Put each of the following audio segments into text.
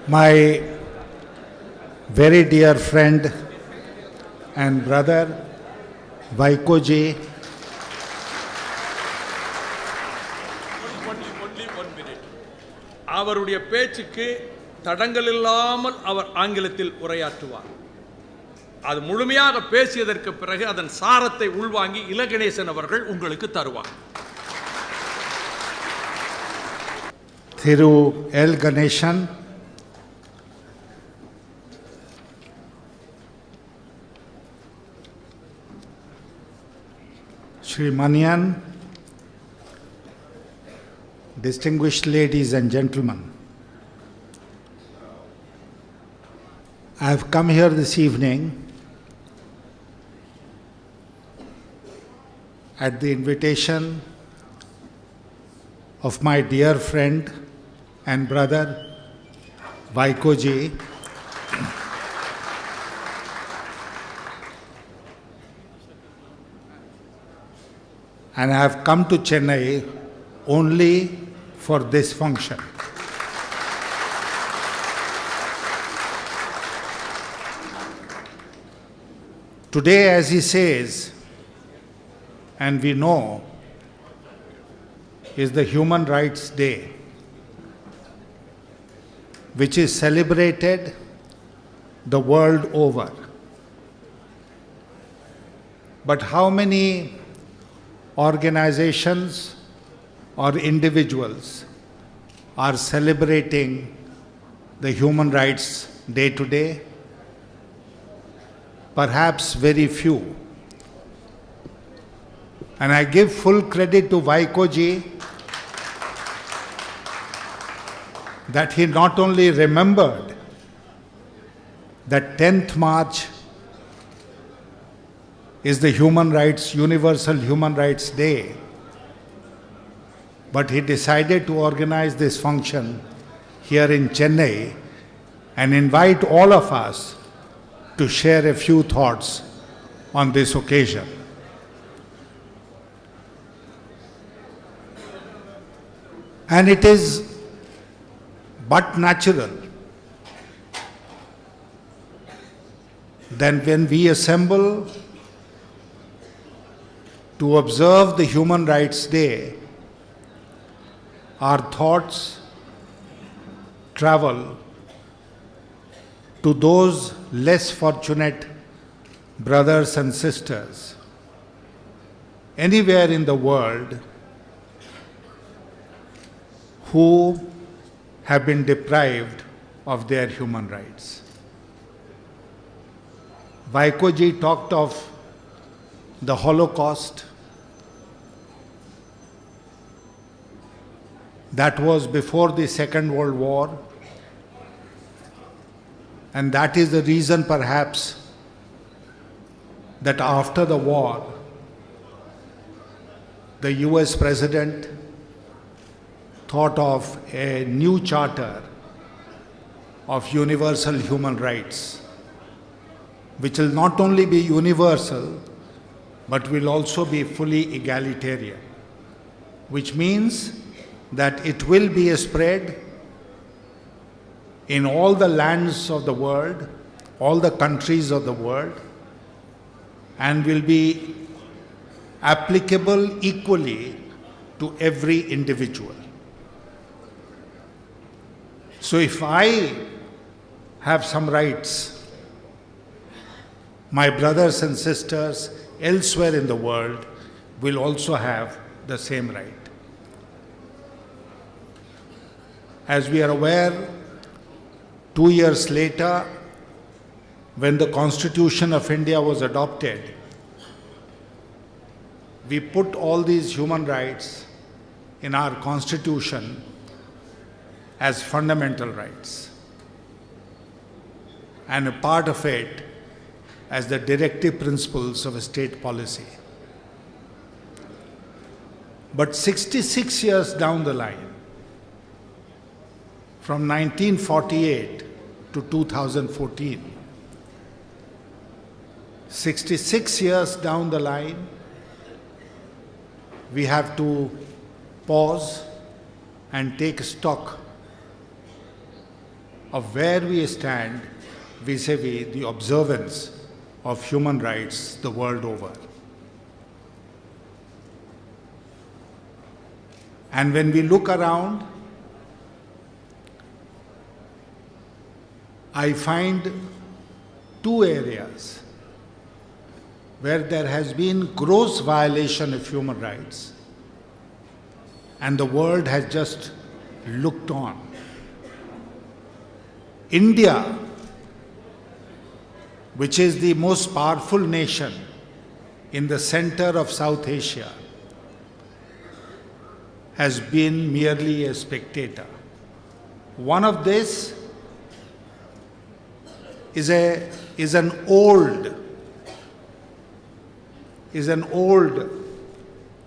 My very dear friend and brother, Vaikoji, only 1 minute. அவருடைய பேச்சுக்கு தடங்கள் இல்லாமல் அவர் ஆங்கிலத்தில் உரையாற்றுவார். அது முழுமையாக பேசியதற்கு பிறகு அதன் சாரத்தை உள்வாங்கி இலகணேசன் அவர்கள் உங்களுக்கு தருவார். Thiru L. Ganeshan, Shri Manian, distinguished ladies and gentlemen, I have come here this evening at the invitation of my dear friend and brother Vaikoji, and I have come to Chennai only for this function. Today, as he says, and we know, is the Human Rights Day, which is celebrated the world over. But how many organizations or individuals are celebrating the Human Rights Day today? Perhaps very few. And I give full credit to Vaikoji that he not only remembered that 10th March is the Universal Human Rights Day, but he decided to organize this function here in Chennai and invite all of us to share a few thoughts on this occasion. And it is but natural then when we assemble to observe the Human Rights Day, our thoughts travel to those less fortunate brothers and sisters anywhere in the world who have been deprived of their human rights. Vaikoji talked of the Holocaust. That was before the Second World War, and that is the reason perhaps that after the war, the US President thought of a new charter of universal human rights, which will not only be universal, but will also be fully egalitarian, which means that it will be spread in all the lands of the world, all the countries of the world, and will be applicable equally to every individual. So if I have some rights, my brothers and sisters elsewhere in the world will also have the same right. As we are aware, 2 years later, when the Constitution of India was adopted, we put all these human rights in our Constitution as fundamental rights, and a part of it as the directive principles of a state policy. But 66 years down the line, from 1948 to 2014, 66 years down the line, we have to pause and take stock of where we stand vis-a-vis the observance of human rights the world over. And when we look around, I find two areas where there has been gross violation of human rights and the world has just looked on. India, which is the most powerful nation in the center of South Asia, has been merely a spectator. One of this is an old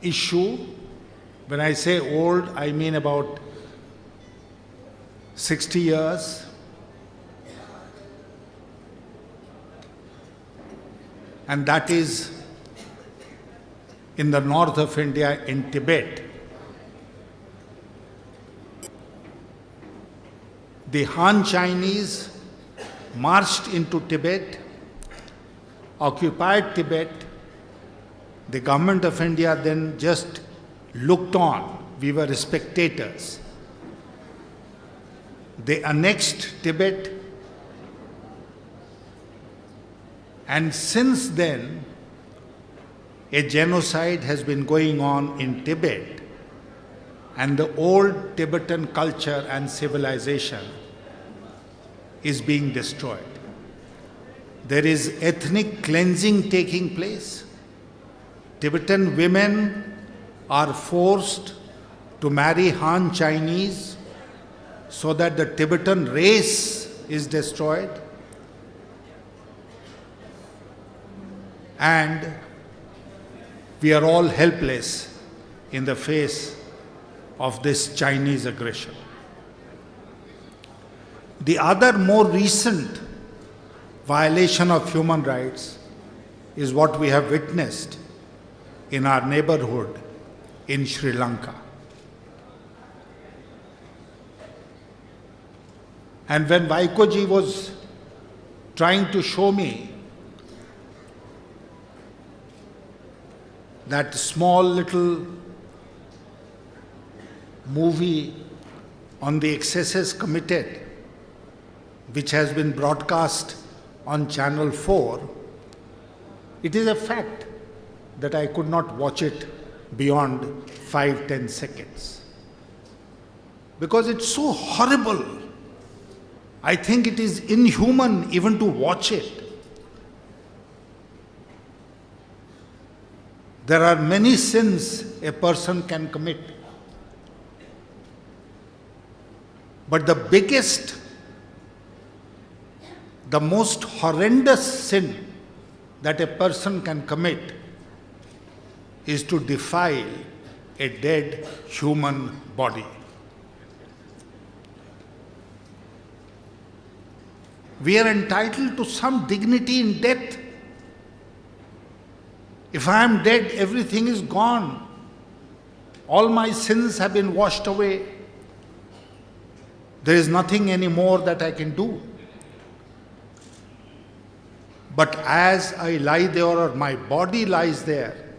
issue. When I say old, I mean about 60 years. And that is in the north of India, in Tibet. The Han Chinese marched into Tibet, occupied Tibet. The government of India then just looked on. We were spectators. They annexed Tibet. And since then, a genocide has been going on in Tibet, and the old Tibetan culture and civilization is being destroyed. There is ethnic cleansing taking place. Tibetan women are forced to marry Han Chinese so that the Tibetan race is destroyed. And we are all helpless in the face of this Chinese aggression. The other more recent violation of human rights is what we have witnessed in our neighborhood in Sri Lanka. And when Vaikoji was trying to show me that small little movie on the excesses committed, which has been broadcast on Channel 4, it is a fact that I could not watch it beyond 5-10 seconds. Because it's so horrible. I think it is inhuman even to watch it. There are many sins a person can commit. But the biggest, the most horrendous sin that a person can commit is to defile a dead human body. We are entitled to some dignity in death. If I am dead, everything is gone. All my sins have been washed away. There is nothing anymore that I can do. But as I lie there, or my body lies there,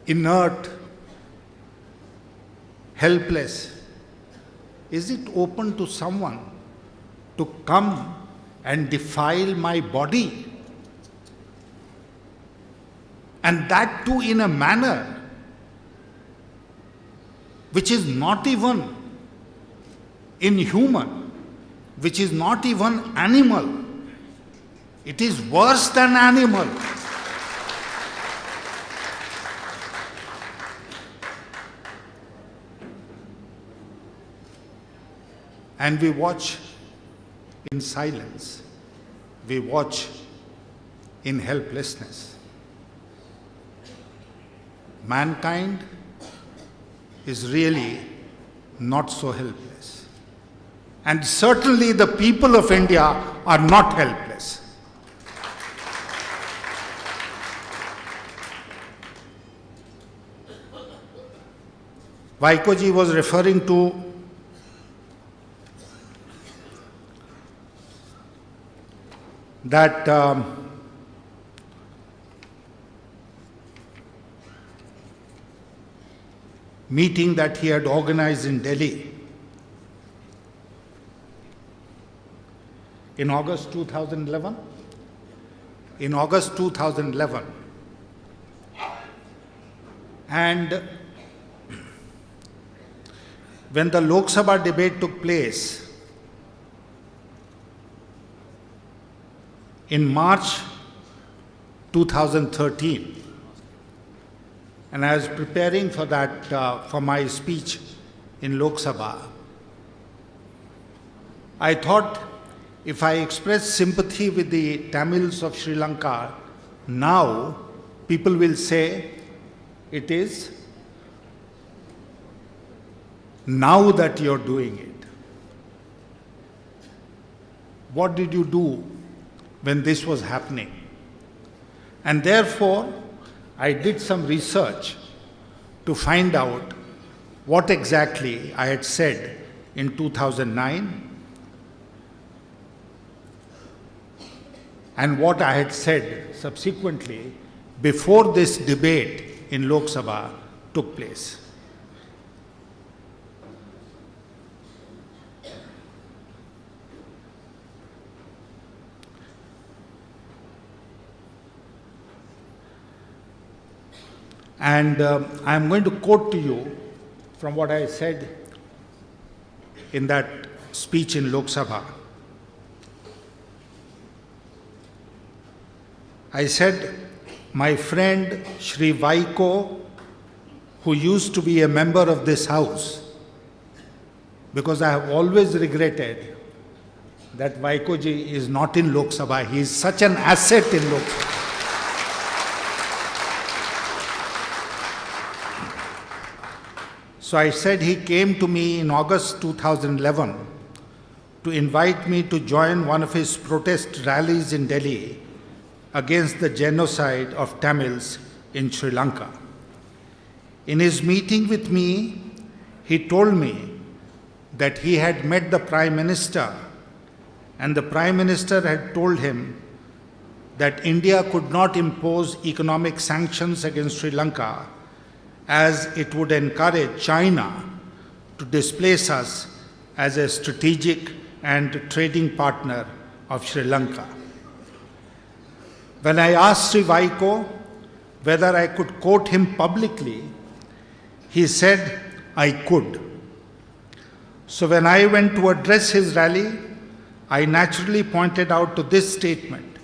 inert, helpless, is it open to someone to come and defile my body? And that too in a manner which is not even inhuman, which is not even animal. It is worse than animal. And we watch in silence. We watch in helplessness. Mankind is really not so helpless. And certainly the people of India are not helpless. Vaikoji was referring to that meeting that he had organized in Delhi in August 2011. In August 2011. And when the Lok Sabha debate took place in March 2013, and I was preparing for that, for my speech in Lok Sabha, I thought if I express sympathy with the Tamils of Sri Lanka now, people will say it is now that you're doing it. What did you do when this was happening? And therefore, I did some research to find out what exactly I had said in 2009 and what I had said subsequently before this debate in Lok Sabha took place. And I'm going to quote to you from what I said in that speech in Lok Sabha. I said, my friend Shri Vaiko, who used to be a member of this house, because I have always regretted that Vaiko ji is not in Lok Sabha. He is such an asset in Lok Sabha. So I said he came to me in August 2011 to invite me to join one of his protest rallies in Delhi against the genocide of Tamils in Sri Lanka. In his meeting with me, he told me that he had met the Prime Minister and the Prime Minister had told him that India could not impose economic sanctions against Sri Lanka as it would encourage China to displace us as a strategic and trading partner of Sri Lanka. When I asked Sri Vaiko whether I could quote him publicly, he said I could. So when I went to address his rally, I naturally pointed out to this statement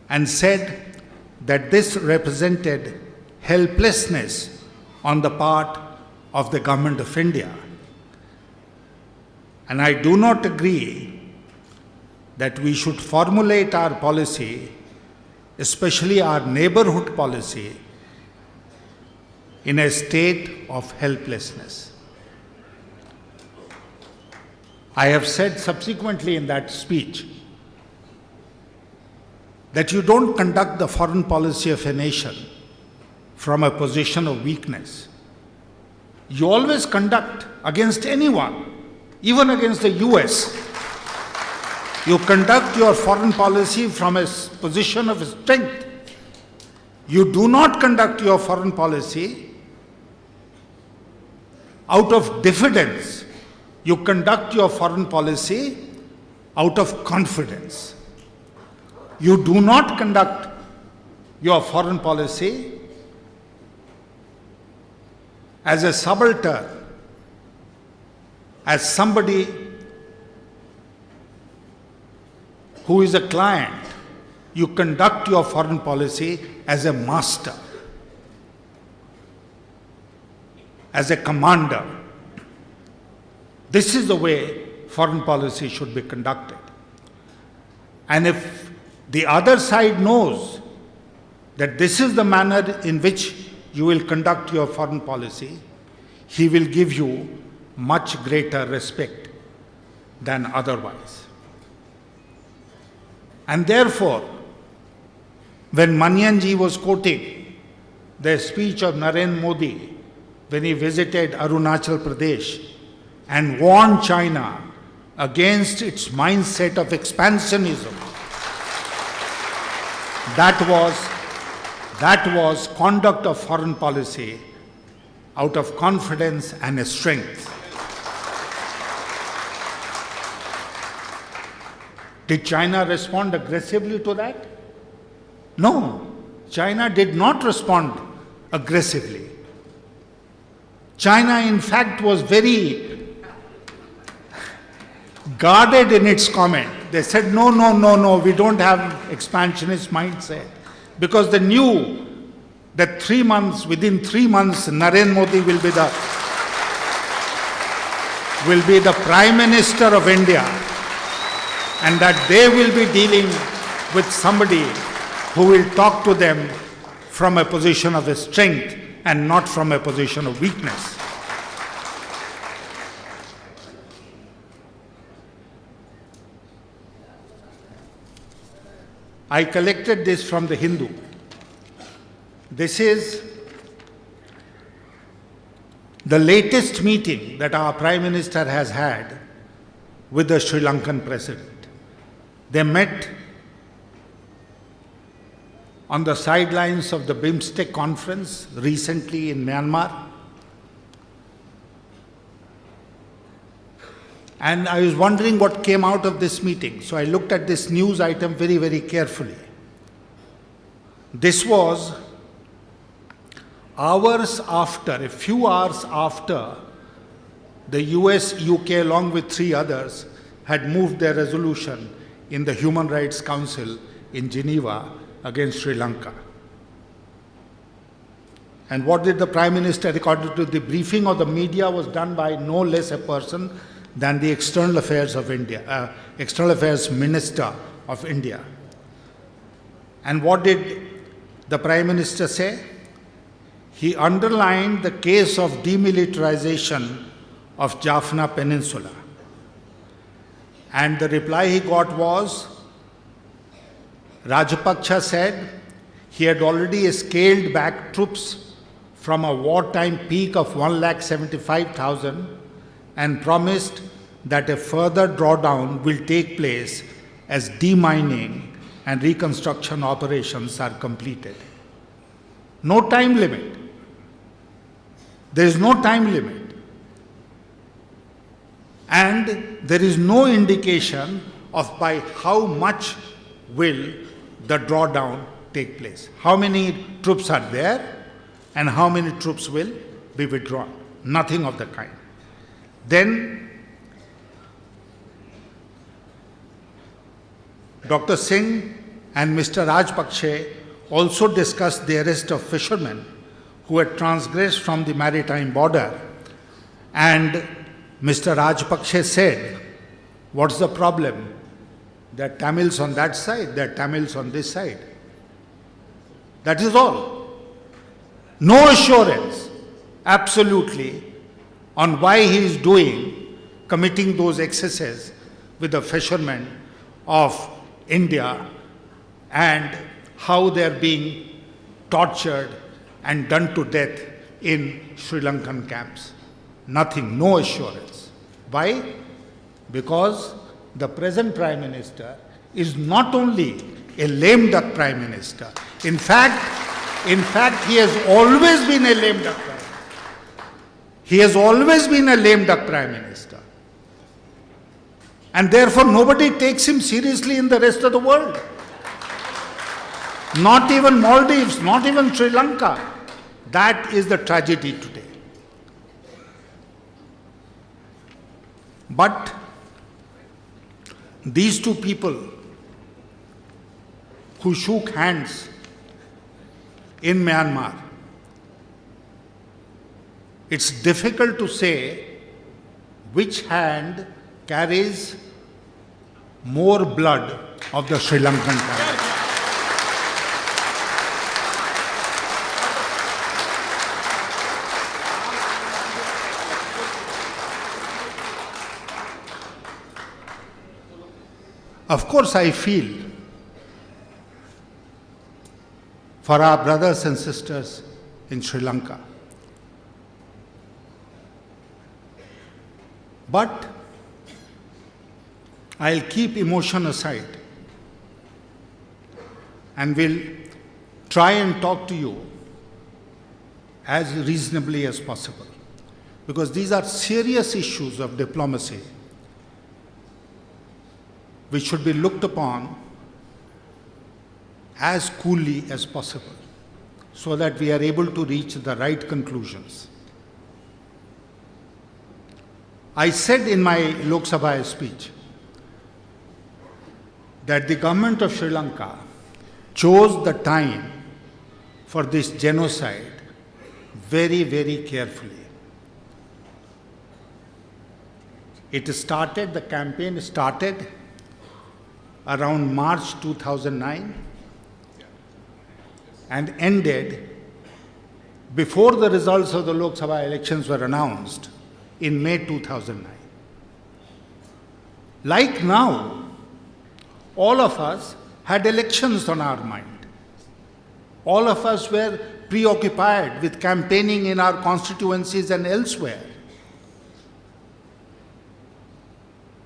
and said that this represented helplessness on the part of the government of India. And I do not agree that we should formulate our policy, especially our neighborhood policy, in a state of helplessness. I have said subsequently in that speech that you don't conduct the foreign policy of a nation from a position of weakness. You always conduct against anyone, even against the US. You conduct your foreign policy from a position of strength. You do not conduct your foreign policy out of diffidence. You conduct your foreign policy out of confidence. You do not conduct your foreign policy as a subaltern, as somebody who is a client. You conduct your foreign policy as a master, as a commander. This is the way foreign policy should be conducted. And if the other side knows that this is the manner in which you will conduct your foreign policy, he will give you much greater respect than otherwise. And therefore, when Manyanji was quoting the speech of Narendra Modi when he visited Arunachal Pradesh and warned China against its mindset of expansionism. That was conduct of foreign policy out of confidence and strength. Did China respond aggressively to that? No, China did not respond aggressively. China, in fact, was very guarded in its comment. They said, no, we don't have expansionist mindset. Because they knew that within 3 months, Narendra Modi will be the Prime Minister of India, and that they will be dealing with somebody who will talk to them from a position of strength and not from a position of weakness. I collected this from the Hindu. This is the latest meeting that our Prime Minister has had with the Sri Lankan President. They met on the sidelines of the BIMSTEC conference recently in Myanmar. And I was wondering what came out of this meeting. So I looked at this news item very, very carefully. This was a few hours after the US, UK, along with 3 others, had moved their resolution in the Human Rights Council in Geneva against Sri Lanka. And what did the Prime Minister, according to the briefing of the media, was done by no less a person than the External Affairs Minister of India. And what did the Prime Minister say? He underlined the case of demilitarization of Jaffna Peninsula. And the reply he got was, Rajapaksa said he had already scaled back troops from a wartime peak of 175,000 and promised that a further drawdown will take place as demining and reconstruction operations are completed. No time limit. There is no time limit. And there is no indication of by how much will the drawdown take place. How many troops are there and how many troops will be withdrawn. Nothing of the kind. Then Dr. Singh and Mr. Rajpaksha also discussed the arrest of fishermen who had transgressed from the maritime border. And Mr. Rajpaksha said, what's the problem? There are Tamils on that side, there are Tamils on this side. That is all. No assurance, absolutely, on why he is committing those excesses with the fishermen of India and how they are being tortured and done to death in Sri Lankan camps. Nothing, no assurance. Why? Because the present Prime Minister is not only a lame duck Prime Minister. In fact, he has always been a lame duck Prime Minister. He has always been a lame duck Prime Minister. And therefore nobody takes him seriously in the rest of the world. Not even Maldives, not even Sri Lanka. That is the tragedy today. But these two people who shook hands in Myanmar, it's difficult to say which hand carries more blood of the Sri Lankan family. Of course, I feel for our brothers and sisters in Sri Lanka. But I'll keep emotion aside and will try and talk to you as reasonably as possible, because these are serious issues of diplomacy which should be looked upon as coolly as possible so that we are able to reach the right conclusions. I said in my Lok Sabha speech that the government of Sri Lanka chose the time for this genocide very, very carefully. The campaign started around March 2009 and ended before the results of the Lok Sabha elections were announced in May 2009. Like now, all of us had elections on our mind. All of us were preoccupied with campaigning in our constituencies and elsewhere.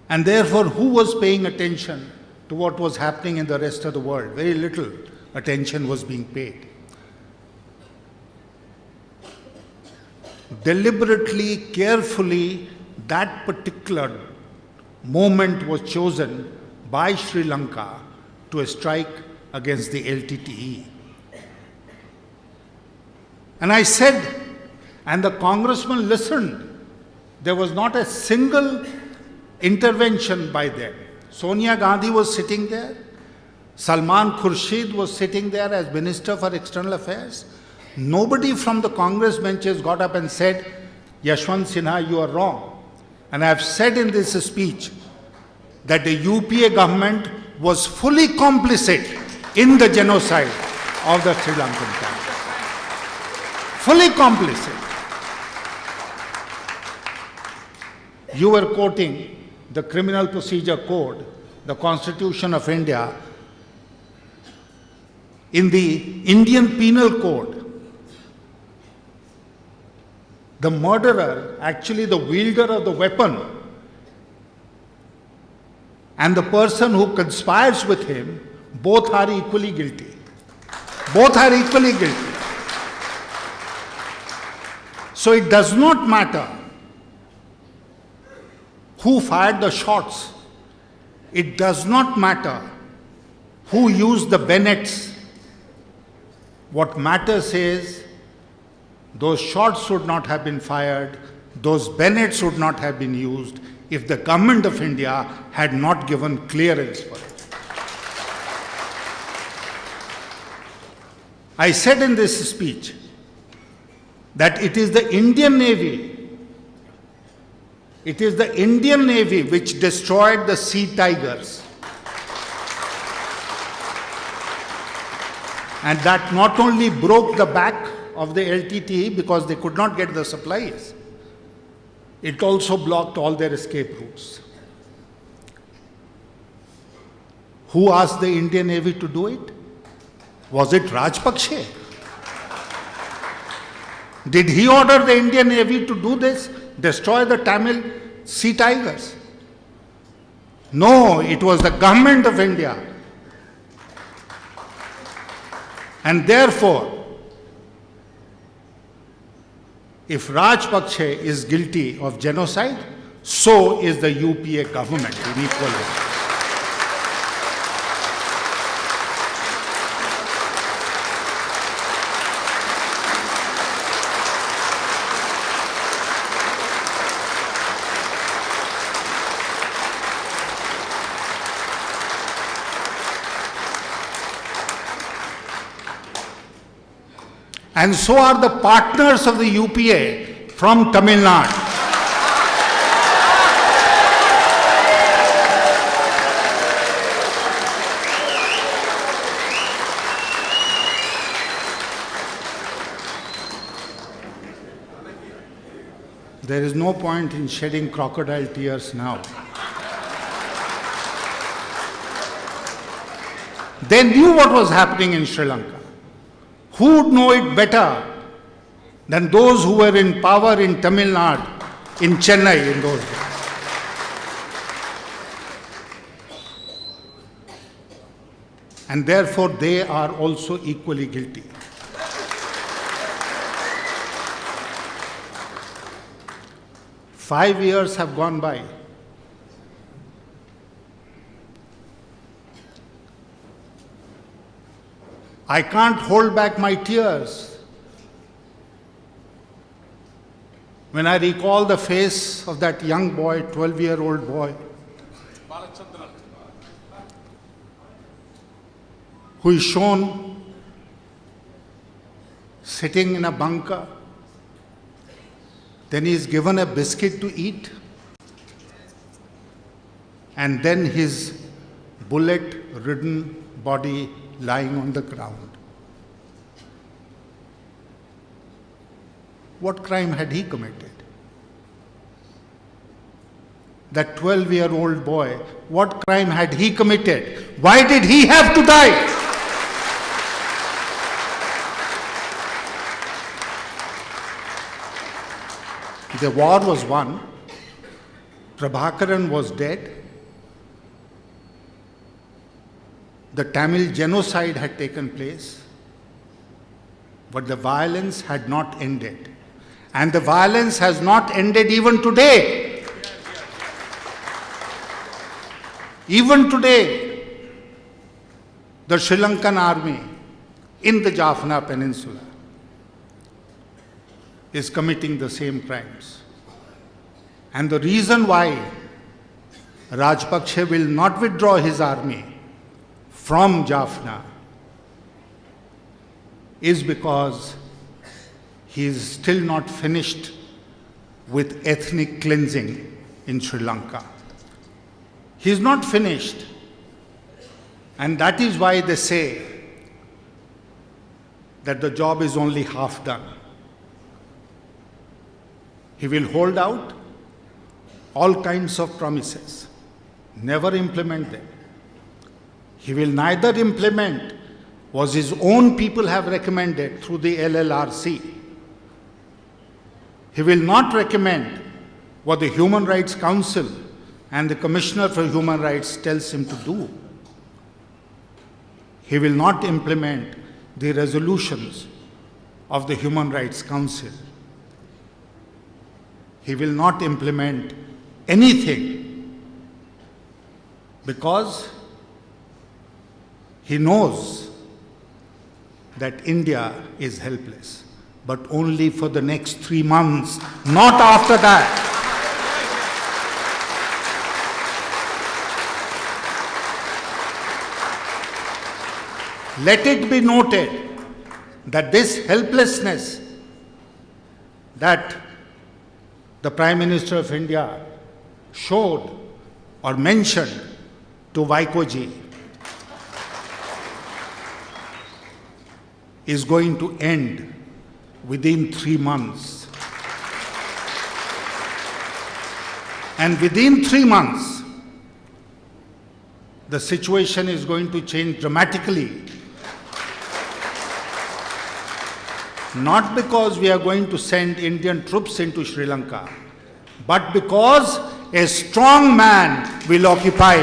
And therefore, who was paying attention to what was happening in the rest of the world? Very little attention was being paid. Deliberately, carefully, that particular moment was chosen by Sri Lanka to strike against the LTTE. And I said, and the congressman listened, there was not a single intervention by them. Sonia Gandhi was sitting there. Salman Khurshid was sitting there as Minister for External Affairs. Nobody from the Congress benches got up and said, Yashwant Sinha, you are wrong. And I have said in this speech that the UPA government was fully complicit in the genocide of the Sri Lankan people. Fully complicit. You were quoting the Criminal Procedure Code, the Constitution of India. In the Indian Penal Code, the murderer, actually the wielder of the weapon, and the person who conspires with him, both are equally guilty. Both are equally guilty. So it does not matter who fired the shots. It does not matter who used the bayonets. What matters is those shots should not have been fired, those bayonets should not have been used if the government of India had not given clearance for it. I said in this speech that it is the Indian Navy which destroyed the Sea Tigers. And that not only broke the back of the LTTE because they could not get the supplies, it also blocked all their escape routes. Who asked the Indian Navy to do it? Was it Rajpakshe? Did he order the Indian Navy to do this? Destroy the Tamil Sea Tigers? No, it was the government of India. And therefore, if Rajpakshe is guilty of genocide, so is the UPA government in equal way. And so are the partners of the UPA from Tamil Nadu. There is no point in shedding crocodile tears now. They knew what was happening in Sri Lanka. Who would know it better than those who were in power in Tamil Nadu, in Chennai in those days? and therefore they are also equally guilty. Five years have gone by. I can't hold back my tears when I recall the face of that young boy, 12-year-old boy, who is shown sitting in a bunker. Then he is given a biscuit to eat, and then his bullet-ridden body lying on the ground. What crime had he committed? That 12-year-old boy, what crime had he committed? Why did he have to die? The war was won. Prabhakaran was dead. The Tamil genocide had taken place. But the violence had not ended. And the violence has not ended even today. Even today, the Sri Lankan army in the Jaffna Peninsula is committing the same crimes. And the reason why Rajpaksha will not withdraw his army from Jaffna is because he is still not finished with ethnic cleansing in Sri Lanka. He is not finished. And that is why they say that the job is only half done. He will hold out all kinds of promises, never implement them. He will neither implement what his own people have recommended through the LLRC. He will not recommend what the Human Rights Council and the Commissioner for Human Rights tells him to do. He will not implement the resolutions of the Human Rights Council. He will not implement anything because he knows that India is helpless, but only for the next 3 months, not after that. Let it be noted that this helplessness that the Prime Minister of India showed or mentioned to Vaikoji is going to end within 3 months. And within 3 months, the situation is going to change dramatically. Not because we are going to send Indian troops into Sri Lanka, but because a strong man will occupy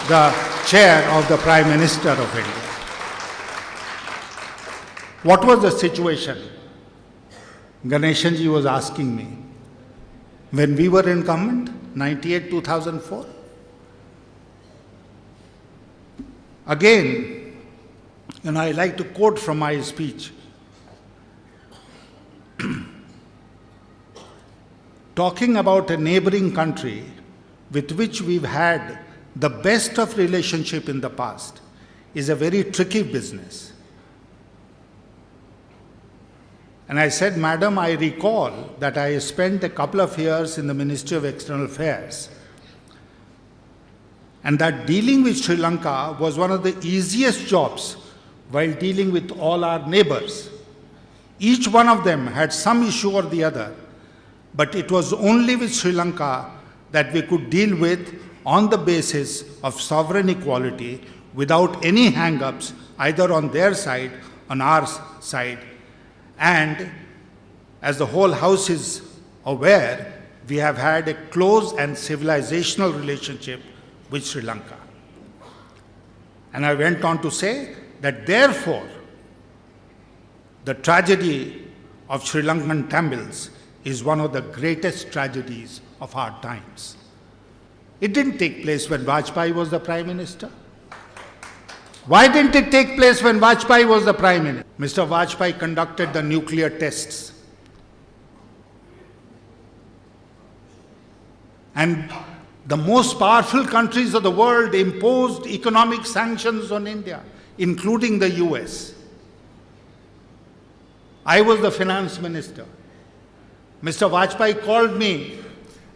the chair of the Prime Minister of India. What was the situation? Ganeshanji was asking me. When we were in government, 98-2004, again, I like to quote from my speech. Talking about a neighboring country with which we've had the best of relationship in the past is a very tricky business. And I said, Madam, I recall that I spent a couple of years in the Ministry of External Affairs, and that dealing with Sri Lanka was one of the easiest jobs while dealing with all our neighbors. Each one of them had some issue or the other, but it was only with Sri Lanka that we could deal with on the basis of sovereign equality without any hang-ups either on their side, on our side. And as the whole House is aware, we have had a close and civilizational relationship with Sri Lanka. And I went on to say that therefore, the tragedy of Sri Lankan Tamils is one of the greatest tragedies of our times. It didn't take place when Vajpayee was the Prime Minister. Why didn't it take place when Vajpayee was the Prime Minister? Mr. Vajpayee conducted the nuclear tests. And the most powerful countries of the world imposed economic sanctions on India, including the US. I was the finance minister. Mr. Vajpayee called me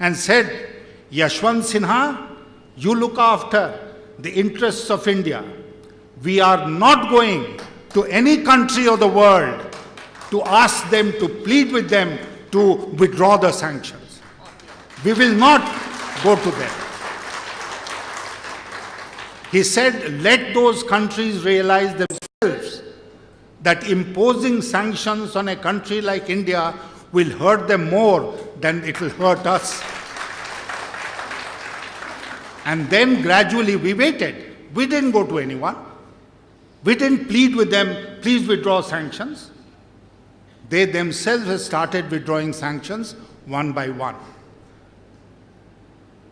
and said, Yashwant Sinha, you look after the interests of India. We are not going to any country of the world to ask them to plead with them to withdraw the sanctions. We will not go to them. He said, let those countries realize themselves that imposing sanctions on a country like India will hurt them more than it will hurt us. And then gradually we waited. We didn't go to anyone. We didn't plead with them, please withdraw sanctions. They themselves have started withdrawing sanctions one by one.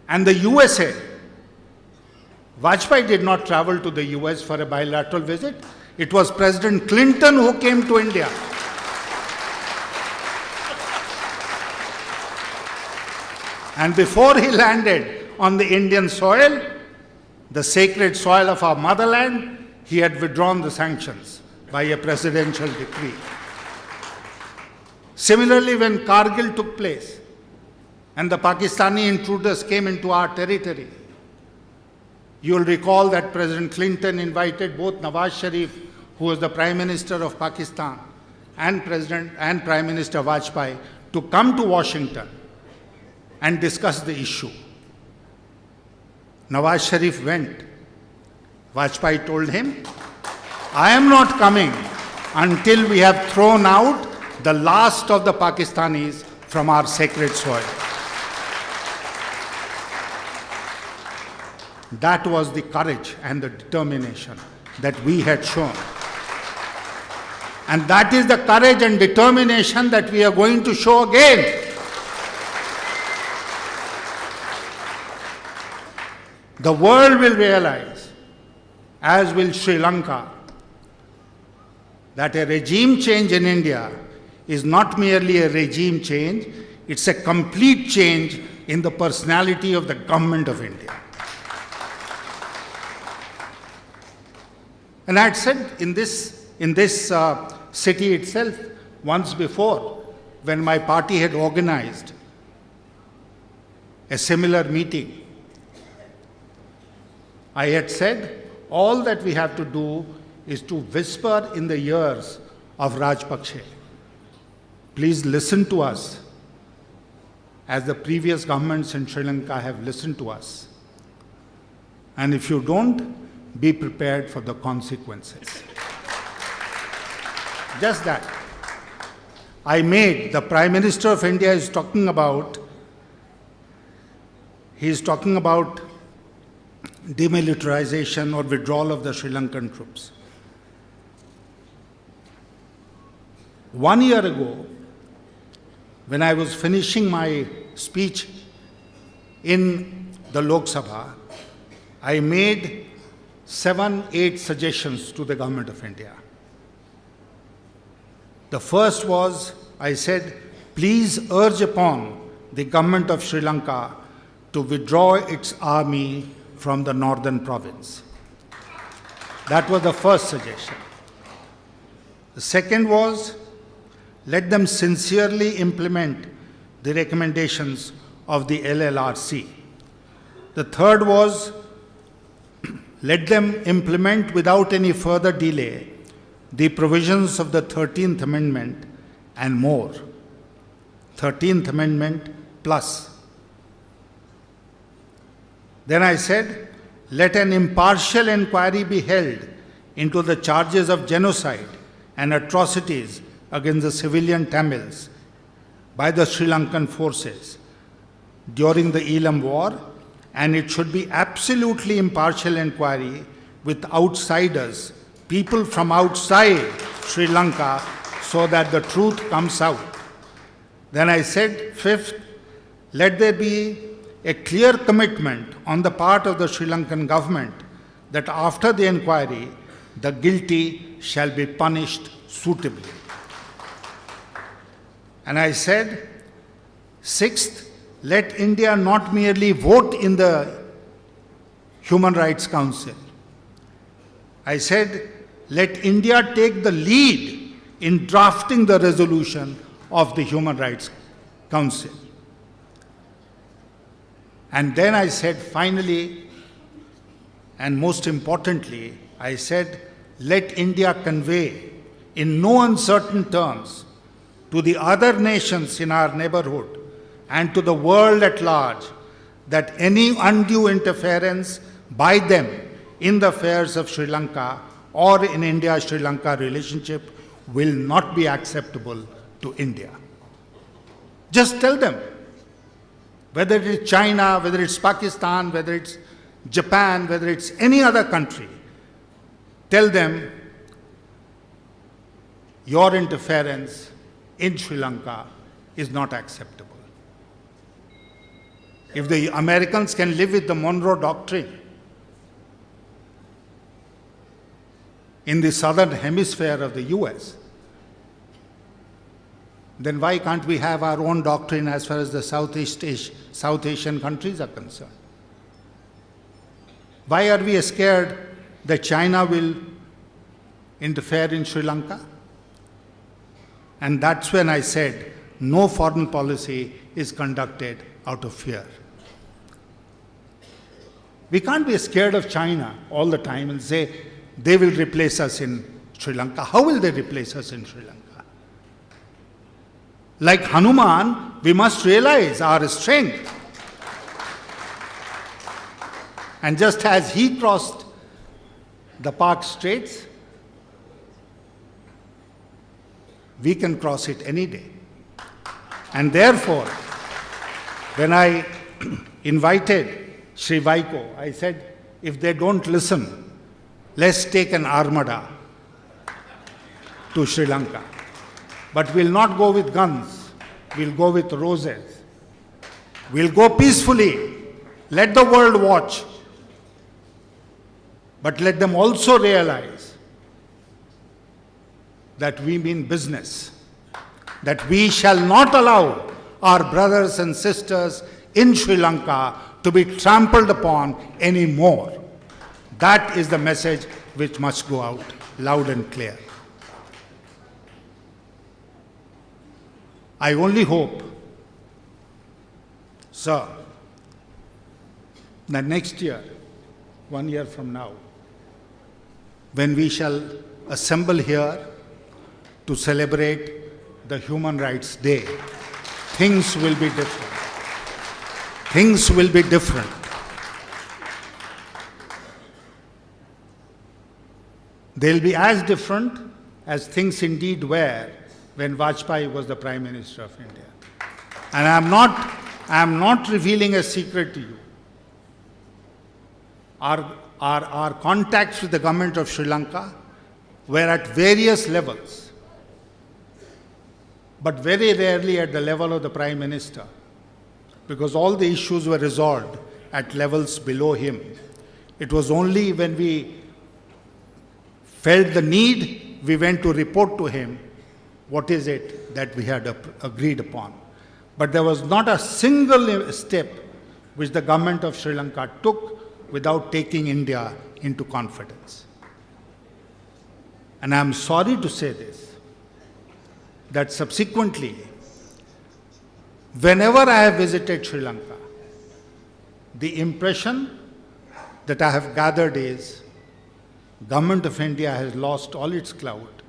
And the USA, Vajpayee did not travel to the US for a bilateral visit. It was President Clinton who came to India. And before he landed on the Indian soil, the sacred soil of our motherland, he had withdrawn the sanctions by a presidential decree. Similarly, when Kargil took place and the Pakistani intruders came into our territory, you will recall that President Clinton invited both Nawaz Sharif, who was the Prime Minister of Pakistan, and Prime Minister Vajpayee to come to Washington and discuss the issue. Nawaz Sharif went. Vajpayee told him, I am not coming until we have thrown out the last of the Pakistanis from our sacred soil. That was the courage and the determination that we had shown. And that is the courage and determination that we are going to show again. The world will realize, as will Sri Lanka, that a regime change in India is not merely a regime change, it's a complete change in the personality of the government of India. And I had said in this city itself once before, when my party had organized a similar meeting, I had said, all that we have to do is to whisper in the ears of Rajpakshe. Please listen to us, as the previous governments in Sri Lanka have listened to us. And if you don't, be prepared for the consequences. Just that. The Prime Minister of India is talking about, demilitarization or withdrawal of the Sri Lankan troops. 1 year ago, when I was finishing my speech in the Lok Sabha, I made 7-8 suggestions to the government of India. The first was, I said, please urge upon the government of Sri Lanka to withdraw its army from the northern province. That was the first suggestion. The second was, let them sincerely implement the recommendations of the LLRC. The third was, let them implement without any further delay the provisions of the 13th Amendment and more. 13th Amendment plus. Then I said, let an impartial inquiry be held into the charges of genocide and atrocities against the civilian Tamils by the Sri Lankan forces during the Elam War, and it should be absolutely impartial inquiry with outsiders, people from outside Sri Lanka, so that the truth comes out. Then I said, fifth, let there be a clear commitment on the part of the Sri Lankan government that after the inquiry, the guilty shall be punished suitably. And I said, sixth, let India not merely vote in the Human Rights Council. I said, let India take the lead in drafting the resolution of the Human Rights Council. And then I said, finally, and most importantly, I said, let India convey in no uncertain terms to the other nations in our neighborhood and to the world at large that any undue interference by them in the affairs of Sri Lanka or in India-Sri Lanka relationship will not be acceptable to India. Just tell them, whether it is China, whether it's Pakistan, whether it's Japan, whether it's any other country, tell them your interference in Sri Lanka is not acceptable. If the Americans can live with the Monroe Doctrine in the southern hemisphere of the US, then why can't we have our own doctrine as far as the South Asian countries are concerned? Why are we scared that China will interfere in Sri Lanka? And that's when I said, no foreign policy is conducted out of fear. We can't be scared of China all the time and say, they will replace us in Sri Lanka. How will they replace us in Sri Lanka? Like Hanuman, we must realize our strength. And just as he crossed the Park Straits, we can cross it any day. And therefore, when I invited Sri Vaiko, I said, if they don't listen, let's take an armada to Sri Lanka. But we'll not go with guns, we'll go with roses. We'll go peacefully, let the world watch. But let them also realize that we mean business, that we shall not allow our brothers and sisters in Sri Lanka to be trampled upon anymore. That is the message which must go out loud and clear. I only hope, sir, that next year, 1 year from now, when we shall assemble here to celebrate the Human Rights Day, things will be different. Things will be different. They'll be as different as things indeed were when Vajpayee was the Prime Minister of India. And I am not revealing a secret to you. Our contacts with the government of Sri Lanka were at various levels, but very rarely at the level of the Prime Minister, because all the issues were resolved at levels below him. It was only when we felt the need, we went to report to him what is it that we had agreed upon. But there was not a single step which the government of Sri Lanka took without taking India into confidence. And I am sorry to say this, that subsequently, whenever I have visited Sri Lanka, the impression that I have gathered is Government of India has lost all its clout,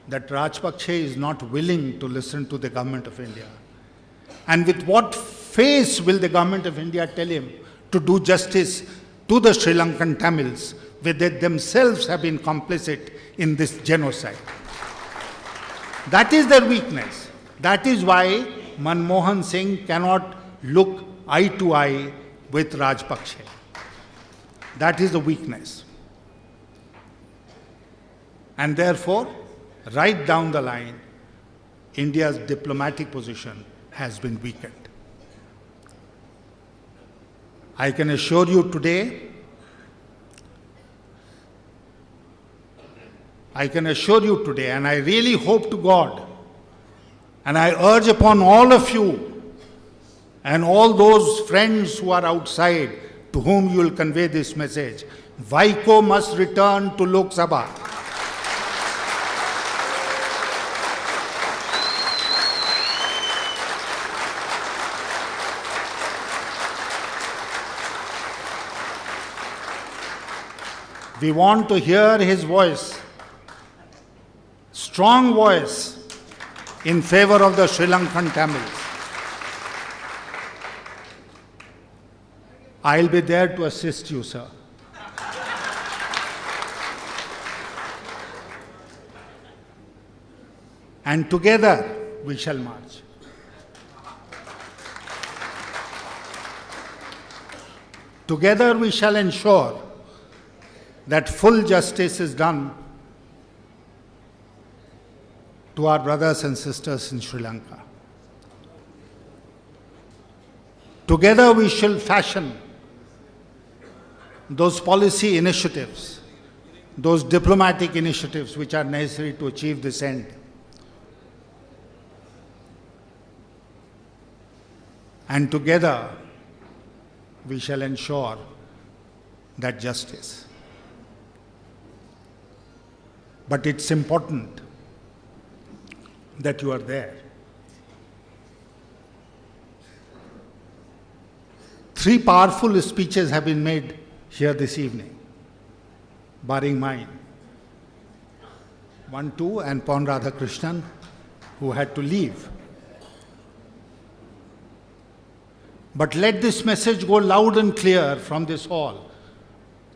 that Rajpaksha is not willing to listen to the Government of India. And with what face will the Government of India tell him to do justice to the Sri Lankan Tamils, where they themselves have been complicit in this genocide? That is their weakness. That is why Manmohan Singh cannot look eye to eye with Rajpaksha. That is the weakness. And therefore, right down the line, India's diplomatic position has been weakened. I can assure you today, and I really hope to God, and I urge upon all of you and all those friends who are outside to whom you will convey this message, Vaiko must return to Lok Sabha. We want to hear his voice, strong voice, in favor of the Sri Lankan Tamils. I'll be there to assist you, sir. And together we shall march. Together we shall ensure that full justice is done to our brothers and sisters in Sri Lanka. Together we shall fashion those policy initiatives, those diplomatic initiatives which are necessary to achieve this end. And together we shall ensure that justice. But it's important that you are there. 3 powerful speeches have been made here this evening, barring mine. 1, 2, and Pon Radhakrishnan, who had to leave. But let this message go loud and clear from this hall,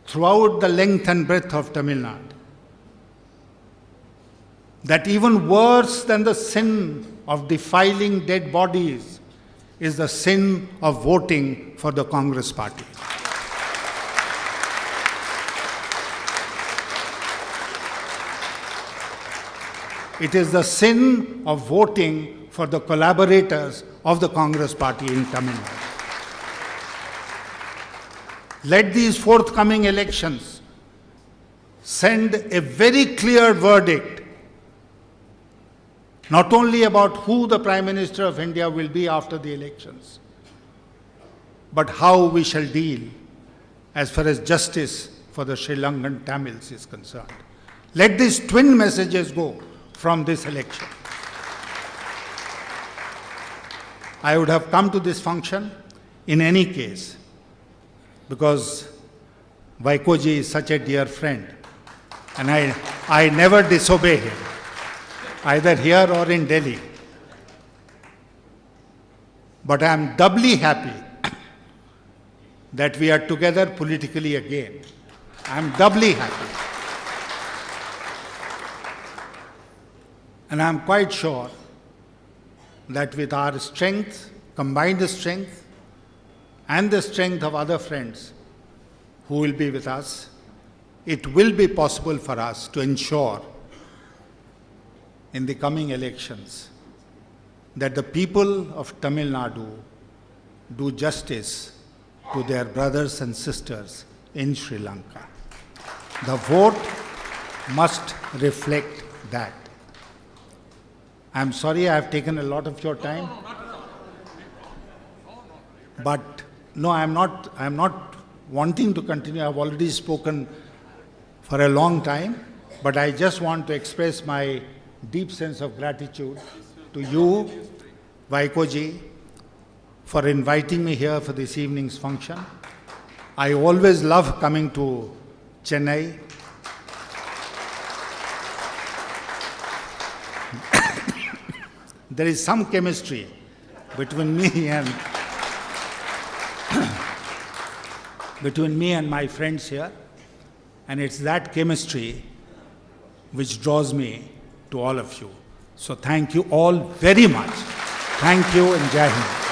throughout the length and breadth of Tamil Nadu, that even worse than the sin of defiling dead bodies is the sin of voting for the Congress party. It is the sin of voting for the collaborators of the Congress party in Tamil Nadu. Let these forthcoming elections send a very clear verdict, not only about who the Prime Minister of India will be after the elections, but how we shall deal as far as justice for the Sri Lankan Tamils is concerned. Let these twin messages go from this election. I would have come to this function in any case, because Vaikoji is such a dear friend, and I never disobey him, either here or in Delhi. But I am doubly happy that we are together politically again. I am doubly happy. And I am quite sure that with our strength, combined strength, and the strength of other friends who will be with us, it will be possible for us to ensure in the coming elections that the people of Tamil Nadu do justice to their brothers and sisters in Sri Lanka. The vote must reflect that. I'm sorry I have taken a lot of your time, but no, I'm not wanting to continue. I've already spoken for a long time, but I just want to express my deep sense of gratitude to you, Vaikoji, for inviting me here for this evening's function. I always love coming to Chennai. There is some chemistry between me and my friends here, and it's that chemistry which draws me to all of you. So thank you all very much. Thank you and Jai Hind.